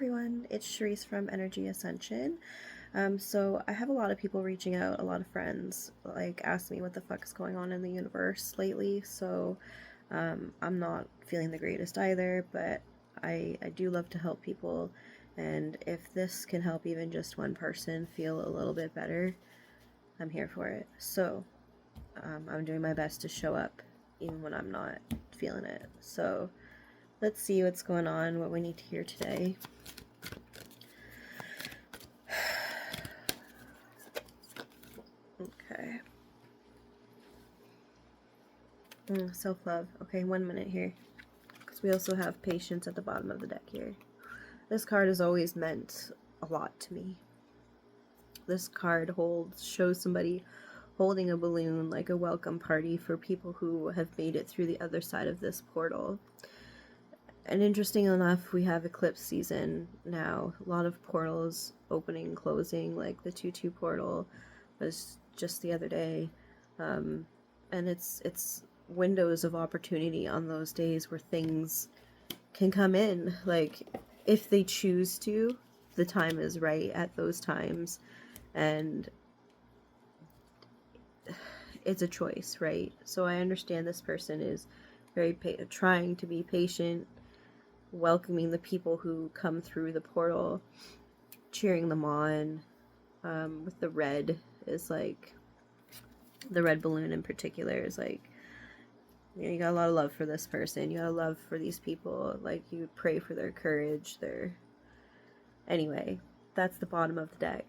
everyone, it's Charisse from Energy Ascension. So I have a lot of people reaching out, a lot of friends, like ask me what the fuck is going on in the universe lately. So I'm not feeling the greatest either, but I do love to help people. And if this can help even just one person feel a little bit better, I'm here for it. So I'm doing my best to show up even when I'm not feeling it. So let's see what's going on, what we need to hear today. Okay. Self-love. Okay, 1 minute here. Because we also have patience at the bottom of the deck here. This card has always meant a lot to me. This card shows somebody holding a balloon like a welcome party for people who have made it through the other side of this portal. And interesting enough, we have eclipse season now. A lot of portals opening and closing, like the 2-2 portal was just the other day. And it's windows of opportunity on those days where things can come in. Like, if they choose to, the time is right at those times. And it's a choice, right? So I understand this person is very trying to be patient, welcoming the people who come through the portal, cheering them on. With the red is like, the red balloon in particular is like, you got a lot of love for this person. You got a love for these people. Like, you pray for their courage. Anyway, that's the bottom of the deck.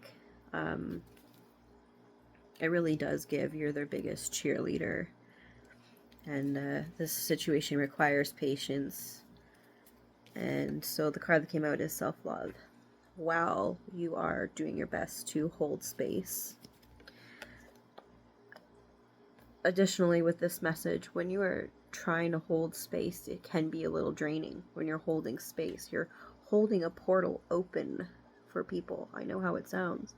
It really does give you're their biggest cheerleader. And this situation requires patience. And so the card that came out is self-love. While you are doing your best to hold space. Additionally, with this message, when you are trying to hold space, it can be a little draining when you're holding space. You're holding a portal open for people. I know how it sounds.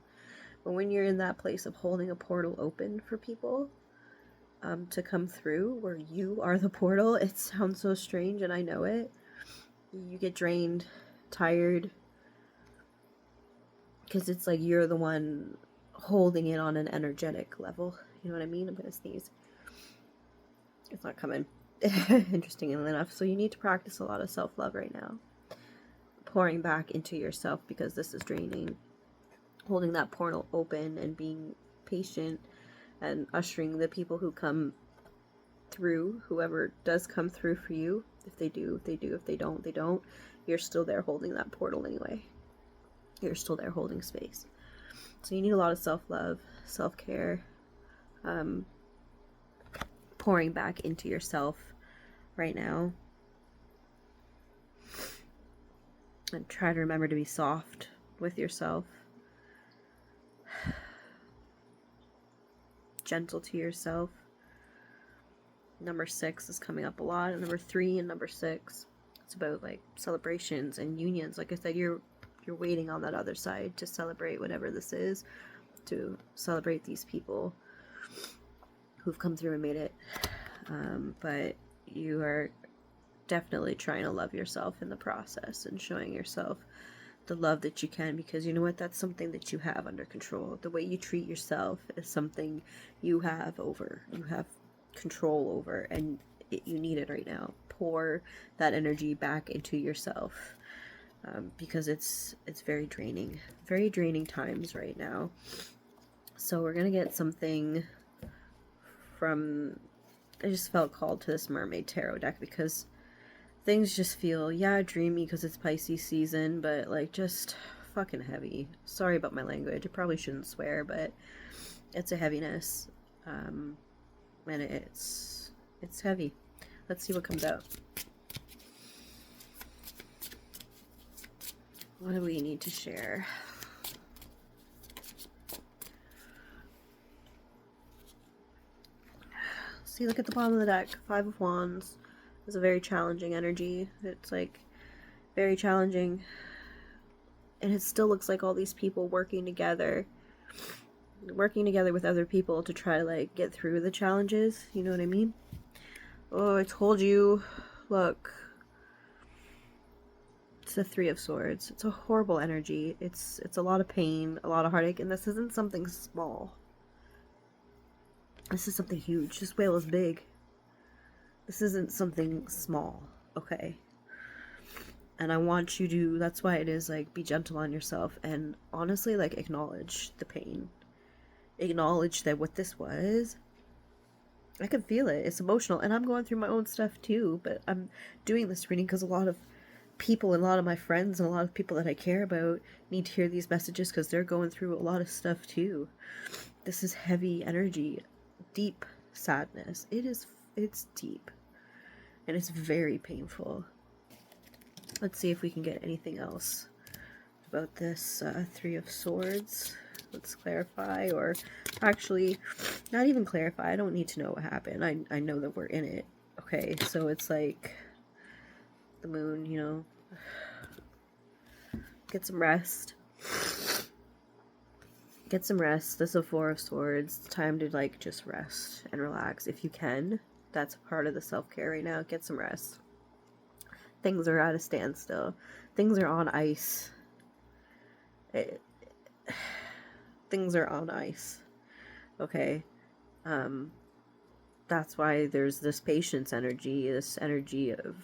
But when you're in that place of holding a portal open for people to come through, where you are the portal, it sounds so strange, and I know it. You get drained, tired, because it's like you're the one holding it on an energetic level. You know what I mean? I'm gonna sneeze. It's not coming. Interestingly enough. So you need to practice a lot of self-love right now. Pouring back into yourself, because this is draining. Holding that portal open and being patient and ushering the people who come through, whoever does come through for you. If they do, they do. If they don't, they don't. You're still there holding that portal anyway. You're still there holding space. So you need a lot of self-love, self-care, pouring back into yourself right now. And try to remember to be soft with yourself. Gentle to yourself. Number 6 is coming up a lot. And number 3 and number 6. It's about like celebrations and unions. Like I said, you're waiting on that other side to celebrate whatever this is. To celebrate these people who've come through and made it. But you are definitely trying to love yourself in the process and showing yourself the love that you can, because you know what, that's something that you have under control. The way you treat yourself is something you have control over, and you need it right now. Pour that energy back into yourself, because it's very draining times right now. So we're gonna get something from, I just felt called to this Mermaid Tarot deck, because things just feel, dreamy because it's Pisces season, but like just fucking heavy. Sorry about my language. I probably shouldn't swear, but it's a heaviness. And it's heavy. Let's see what comes out. What do we need to share? See, look at the bottom of the deck. 5 of Wands. It's a very challenging energy. It's like very challenging. And it still looks like all these people working together with other people to try to like get through the challenges. You know what I mean? Oh, I told you. Look. It's the Three of Swords. It's a horrible energy. It's a lot of pain, a lot of heartache, and this isn't something small. This is something huge. This whale is big. This isn't something small, okay? And I want you to, that's why it is, like, be gentle on yourself and honestly, like, acknowledge the pain. Acknowledge that what this was, I can feel it. It's emotional, and I'm going through my own stuff too, but I'm doing this reading because a lot of people and a lot of my friends and a lot of people that I care about need to hear these messages because they're going through a lot of stuff too. This is heavy energy, deep sadness. It's deep, and it's very painful. Let's see if we can get anything else about this Three of Swords. Let's clarify, or actually, not even clarify. I don't need to know what happened. I know that we're in it. Okay, so it's like the moon, you know. Get some rest. Get some rest. This is a Four of Swords. It's time to, like, just rest and relax if you can. That's a part of the self-care right now. Get some rest. Things are at a standstill. Things are on ice. Things are on ice. Okay? That's why there's this patience energy, this energy of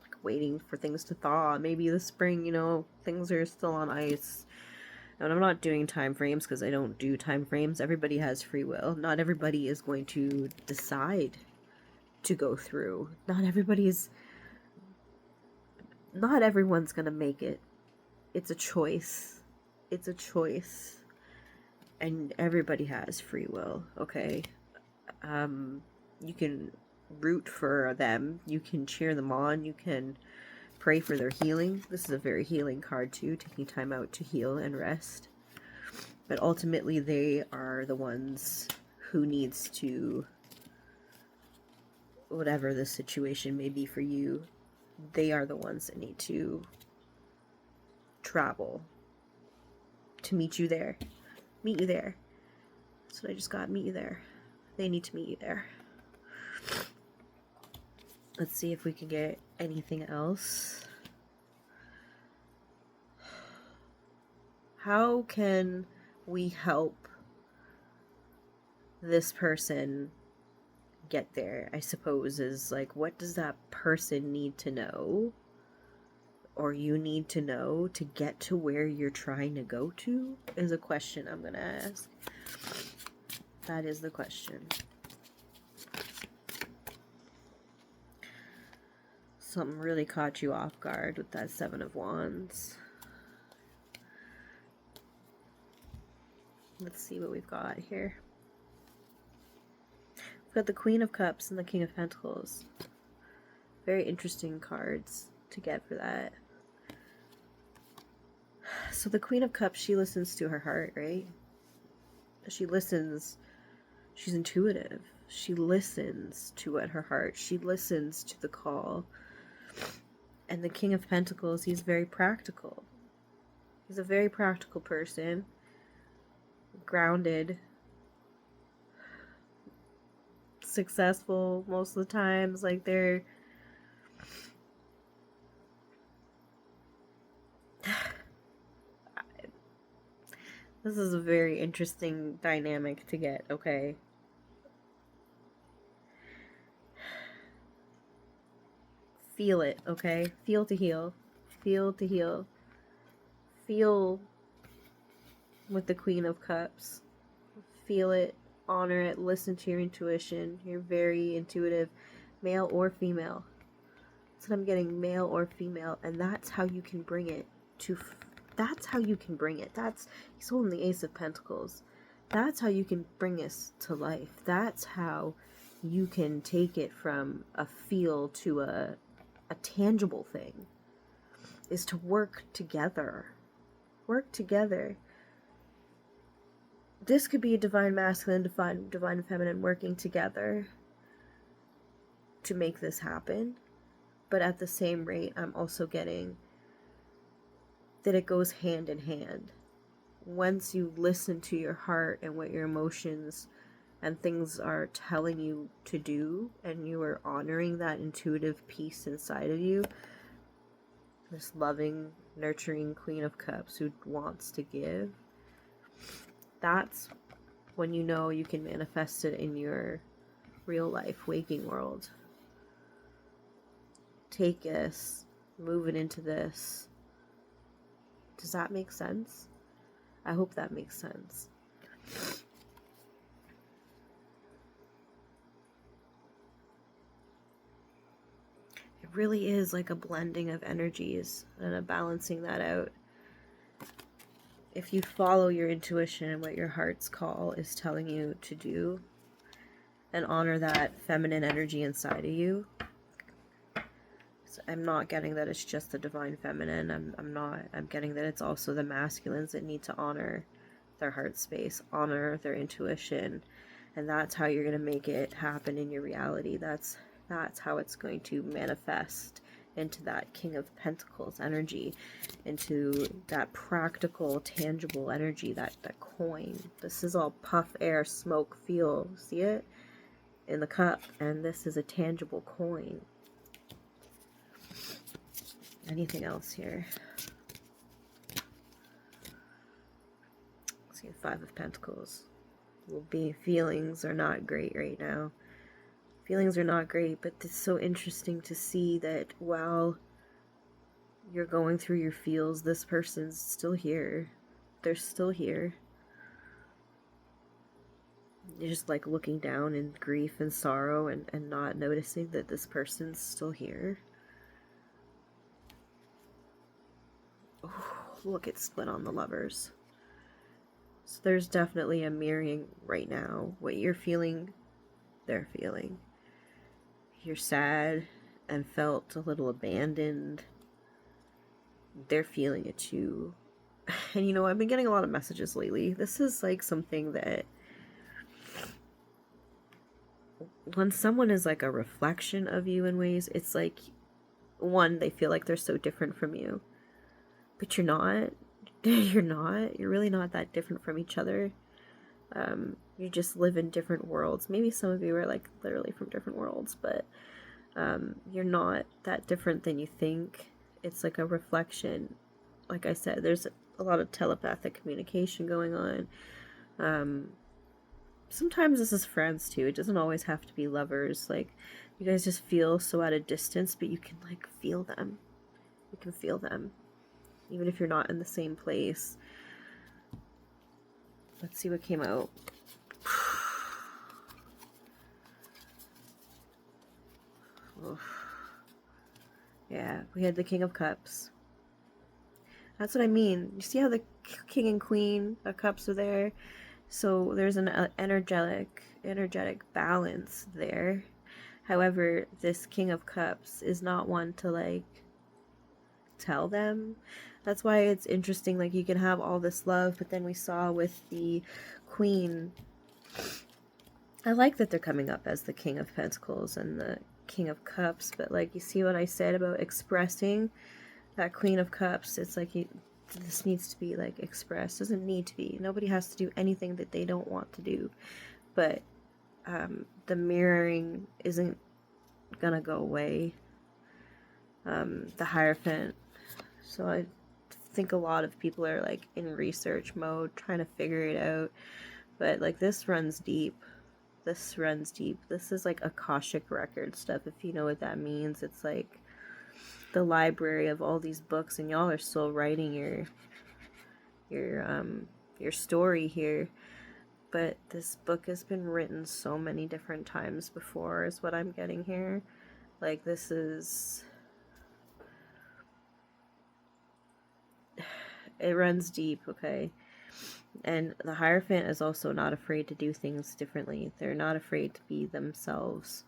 like waiting for things to thaw. Maybe this spring, you know, things are still on ice. And I'm not doing time frames because I don't do time frames. Everybody has free will. Not everybody is going to decide to go through. Not everyone's gonna make it. It's a choice. It's a choice. And everybody has free will, okay? You can root for them. You can cheer them on. You can pray for their healing. This is a very healing card too, taking time out to heal and rest. But ultimately, they are the ones who needs to, whatever the situation may be for you, they are the ones that need to travel to meet you there. Meet you there. That's what I just got. Meet you there. They need to meet you there. Let's see if we can get anything else. How can we help this person get there? I suppose is like, what does that person need to know? Or you need to know to get to where you're trying to go to? Is a question I'm gonna ask. That is the question. Something really caught you off guard with that Seven of Wands. Let's see what we've got here. We've got the Queen of Cups and the King of Pentacles. Very interesting cards to get for that. So the Queen of Cups, she listens to her heart, right? She listens. She's intuitive. She listens to what her heart. She listens to the call. And the King of Pentacles, he's very practical. He's a very practical person. Grounded. Successful most of the times. Like, they're... This is a very interesting dynamic to get, okay? Feel it, okay? Feel to heal. Feel to heal. Feel with the Queen of Cups. Feel it, honor it, listen to your intuition. You're very intuitive, male or female. That's what I'm getting, male or female, and that's how you can bring it to... That's how you can bring it. He's holding the Ace of Pentacles. That's how you can bring this to life. That's how you can take it from a feel to a tangible thing. Is to work together. Work together. This could be a divine masculine, divine feminine working together to make this happen. But at the same rate, I'm also getting that it goes hand in hand. Once you listen to your heart and what your emotions and things are telling you to do, and you are honoring that intuitive piece inside of you, This loving, nurturing Queen of Cups who wants to give. That's when you know you can manifest it in your real life, waking world. Take this, move it into this. Does that make sense? I hope that makes sense. It really is like a blending of energies and a balancing that out. If you follow your intuition and what your heart's call is telling you to do, and honor that feminine energy inside of you. So I'm not getting that it's just the divine feminine. I'm getting that it's also the masculines that need to honor their heart space, honor their intuition, and that's how you're going to make it happen in your reality. That's how it's going to manifest into that King of Pentacles energy, into that practical, tangible energy, that coin. This is all puff, air, smoke, feel. See it? In the cup, and this is a tangible coin. Anything else here? See, Five of Pentacles. Feelings are not great right now. Feelings are not great, but it's so interesting to see that while you're going through your feels, this person's still here. They're still here. You're just like looking down in grief and sorrow and not noticing that this person's still here. Oh, look, it's split on the Lovers. So there's definitely a mirroring right now. What you're feeling, they're feeling. You're sad and felt a little abandoned. They're feeling it too. And you know, I've been getting a lot of messages lately. This is like something that when someone is like a reflection of you in ways, it's like, one, they feel like they're so different from you. But you're not. You're not. You're really not that different from each other. You just live in different worlds. Maybe some of you are like literally from different worlds, but you're not that different than you think. It's like a reflection. Like I said, there's a lot of telepathic communication going on. Sometimes this is friends too. It doesn't always have to be lovers. Like, you guys just feel so at a distance, but you can like feel them. You can feel them, even if you're not in the same place. Let's see what came out. Yeah, we had the King of Cups. That's what I mean. You see how the King and Queen of Cups are there? So there's an energetic balance there. However, this King of Cups is not one to like tell them. That's why it's interesting, like you can have all this love, but then we saw with the Queen, I like that they're coming up as the King of Pentacles and the King of Cups, but like you see what I said about expressing that Queen of Cups, it's like this needs to be like expressed. Doesn't need to be. Nobody has to do anything that they don't want to do, but the mirroring isn't gonna go away. The Hierophant. So I think a lot of people are like in research mode, trying to figure it out. But like this runs deep. This runs deep. This is like Akashic record stuff, if you know what that means. It's like the library of all these books, and y'all are still writing your story here. But this book has been written so many different times before, is what I'm getting here. Like, this is... It runs deep, okay? And the Hierophant is also not afraid to do things differently. They're not afraid to be themselves.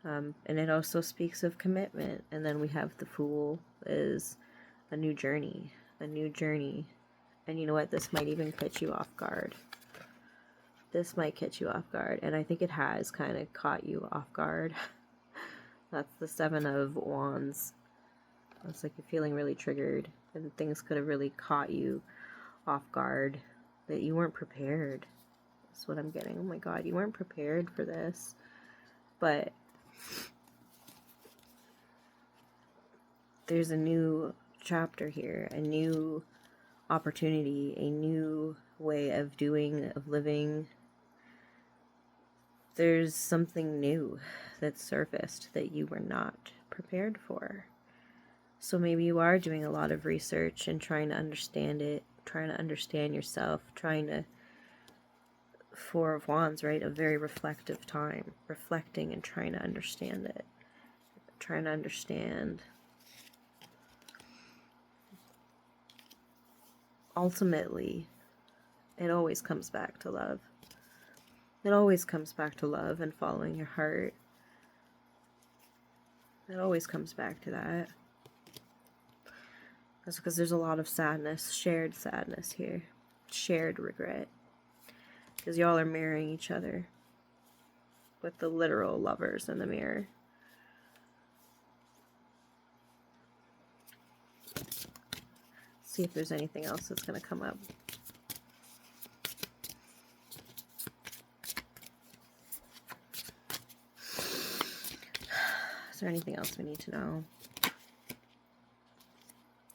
And it also speaks of commitment. And then we have the Fool, is a new journey. A new journey. And you know what? This might even catch you off guard. This might catch you off guard. And I think it has kind of caught you off guard. That's the Seven of Wands. It's like you're feeling really triggered. And things could have really caught you off guard. That you weren't prepared. That's what I'm getting. Oh my god, you weren't prepared for this. But there's a new chapter here, a new opportunity, a new way of doing, of living. There's something new that's surfaced that you were not prepared for. So maybe you are doing a lot of research and trying to understand it, trying to understand yourself, trying to, Four of Wands, right? A very reflective time, reflecting and trying to understand it, trying to understand. Ultimately, it always comes back to love. It always comes back to love and following your heart. It always comes back to that. That's because there's a lot of sadness, shared sadness here, shared regret. Because y'all are mirroring each other with the literal lovers in the mirror. See if there's anything else that's going to come up. Is there anything else we need to know?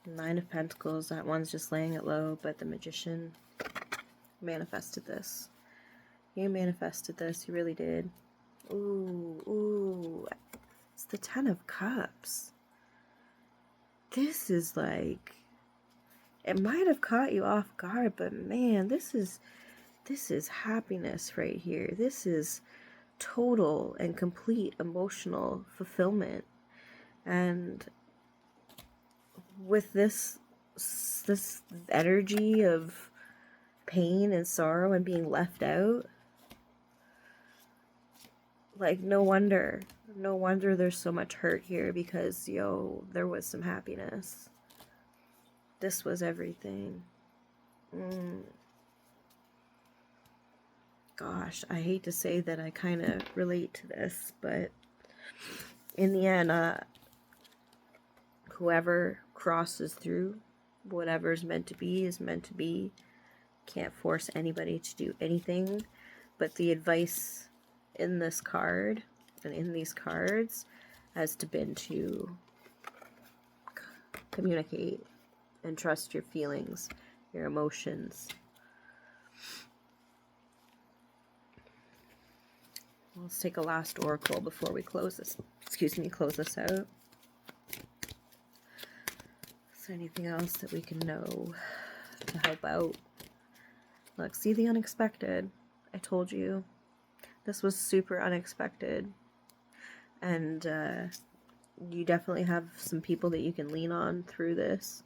Nine of Pentacles, that one's just laying it low, but the Magician manifested this. You manifested this, you really did. Ooh, ooh. It's the Ten of Cups. This is like, it might have caught you off guard, but man, this is happiness right here. This is total and complete emotional fulfillment. And with this energy of pain and sorrow and being left out, like, no wonder there's so much hurt here, because there was some happiness. This was everything. Gosh, I hate to say that I kind of relate to this, but in the end, whoever crosses through, whatever's meant to be is meant to be. Can't force anybody to do anything, but the advice in this card and in these cards has been to communicate and trust your feelings, your emotions. Let's take a last oracle before we close this. Close this out. Is there anything else that we can know to help out? Look, see the unexpected. I told you. This was super unexpected. And you definitely have some people that you can lean on through this.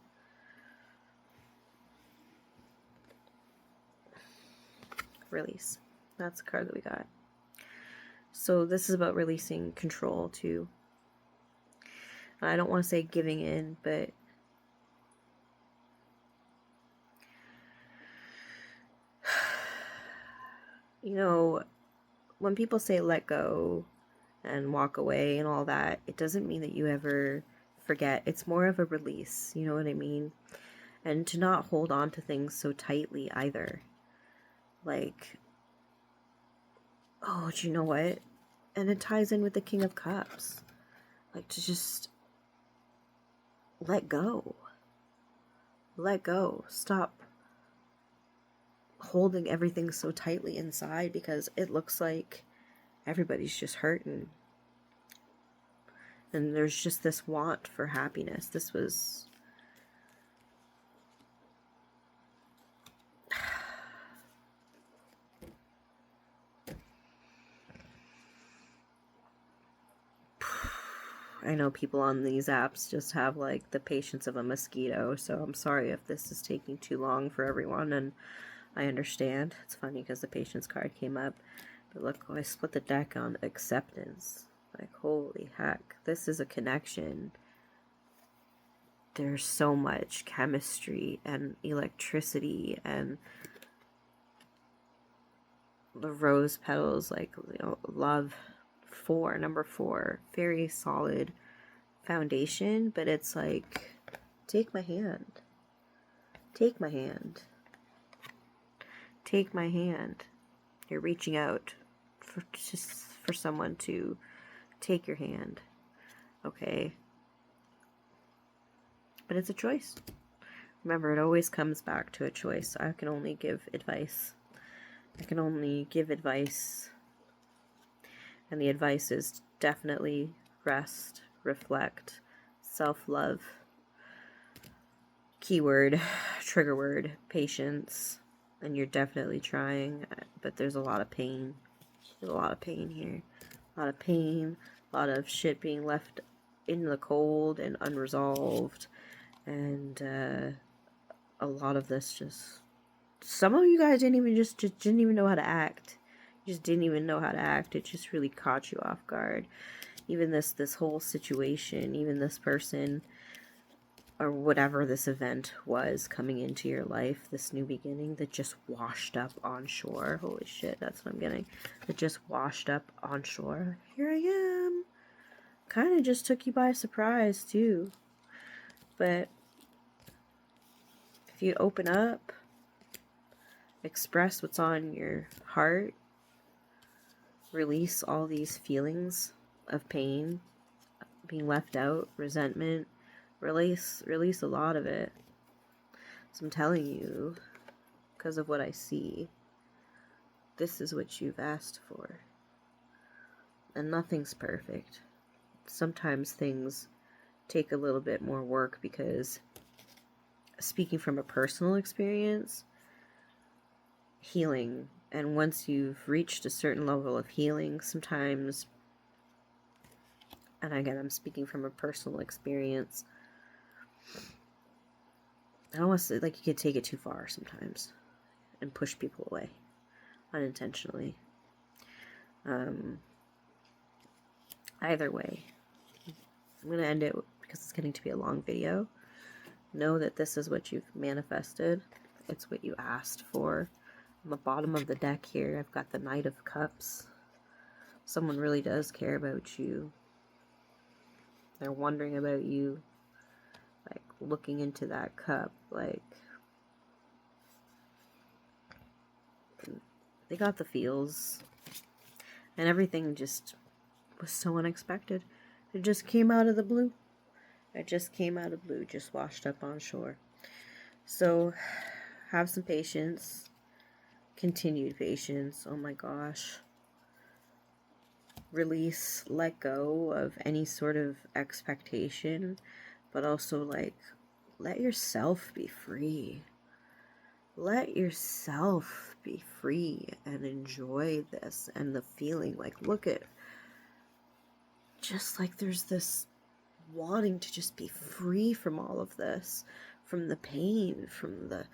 Release. That's the card that we got. So this is about releasing control too. I don't want to say giving in, but you know, when people say let go and walk away and all that, it doesn't mean that you ever forget. It's more of a release, you know what I mean? And to not hold on to things so tightly either. Like, oh, do you know what? And it ties in with the King of Cups. Like, to just let go. Let go. Stop holding everything so tightly inside, because it looks like everybody's just hurting. And there's just this want for happiness. This was... I know people on these apps just have like the patience of a mosquito, so I'm sorry if this is taking too long for everyone, and I understand. It's funny because the patience card came up, but look, I split the deck on acceptance. Like, holy heck, this is a connection. There's so much chemistry and electricity, and the rose petals, like, you know, love. Number 4, very solid foundation, but it's like, take my hand. Take my hand. Take my hand. You're reaching out for someone to take your hand. Okay? But it's a choice. Remember, it always comes back to a choice. I can only give advice. I can only give advice. And the advice is definitely rest, reflect, self-love. Keyword, trigger word, patience. And you're definitely trying, but there's a lot of pain. There's a lot of pain here. A lot of pain, a lot of shit being left in the cold and unresolved. And a lot of this just... Some of you guys didn't even know how to act. You just didn't even know how to act. It just really caught you off guard. Even this whole situation, even this person, or whatever this event was coming into your life, this new beginning that just washed up on shore. Holy shit, that's what I'm getting. That just washed up on shore. Here I am. Kind of just took you by surprise, too. But if you open up, express what's on your heart, release all these feelings of pain, being left out, resentment, release a lot of it. So I'm telling you, because of what I see, this is what you've asked for. And nothing's perfect. Sometimes things take a little bit more work because, speaking from a personal experience, healing, and once you've reached a certain level of healing, sometimes, and again, I'm speaking from a personal experience, I don't want to say, like, you could take it too far sometimes and push people away unintentionally. Either way, I'm going to end it because it's getting to be a long video. Know that this is what you've manifested. It's what you asked for. On the bottom of the deck here, I've got the Knight of Cups. Someone really does care about you. They're wondering about you. Like, looking into that cup. Like, they got the feels. And everything just was so unexpected. It just came out of the blue. It just came out of blue. Just washed up on shore. So, have some patience. Continued patience. Oh my gosh. Release, let go of any sort of expectation, but also, like, let yourself be free. Let yourself be free and enjoy this and the feeling. Like, look at, just like there's this wanting to just be free from all of this, from the pain, from the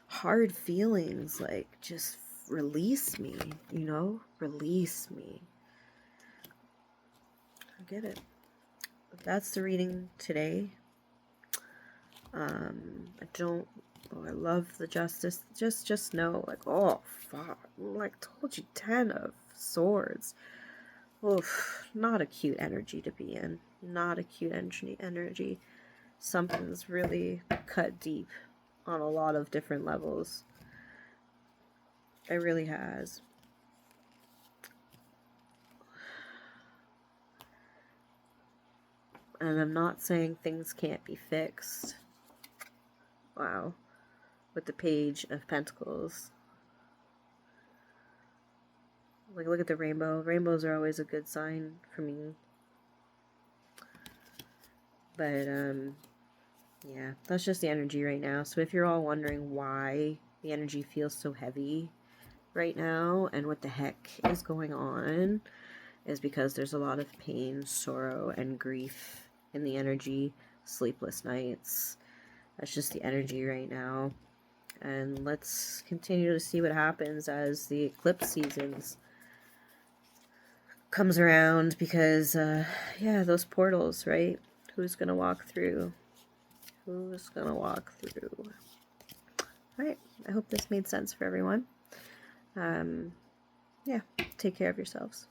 hard feelings. Like, just release me, you know? Release me. I get it. That's the reading today. I love the Justice. Just know, like, oh, fuck. Like, told you, 10 of Swords. Oof, not a cute energy to be in. Not a cute energy. Something's really cut deep on a lot of different levels. It really has. And I'm not saying things can't be fixed. Wow. With the Page of Pentacles. Like, look at the rainbow. Rainbows are always a good sign for me. But, yeah, that's just the energy right now. So if you're all wondering why the energy feels so heavy right now and what the heck is going on, is because there's a lot of pain, sorrow, and grief in the energy. Sleepless nights. That's just the energy right now. And let's continue to see what happens as the eclipse seasons comes around, because yeah, those portals, right? Who's gonna walk through? Who's gonna walk through? Alright, I hope this made sense for everyone. Yeah, take care of yourselves.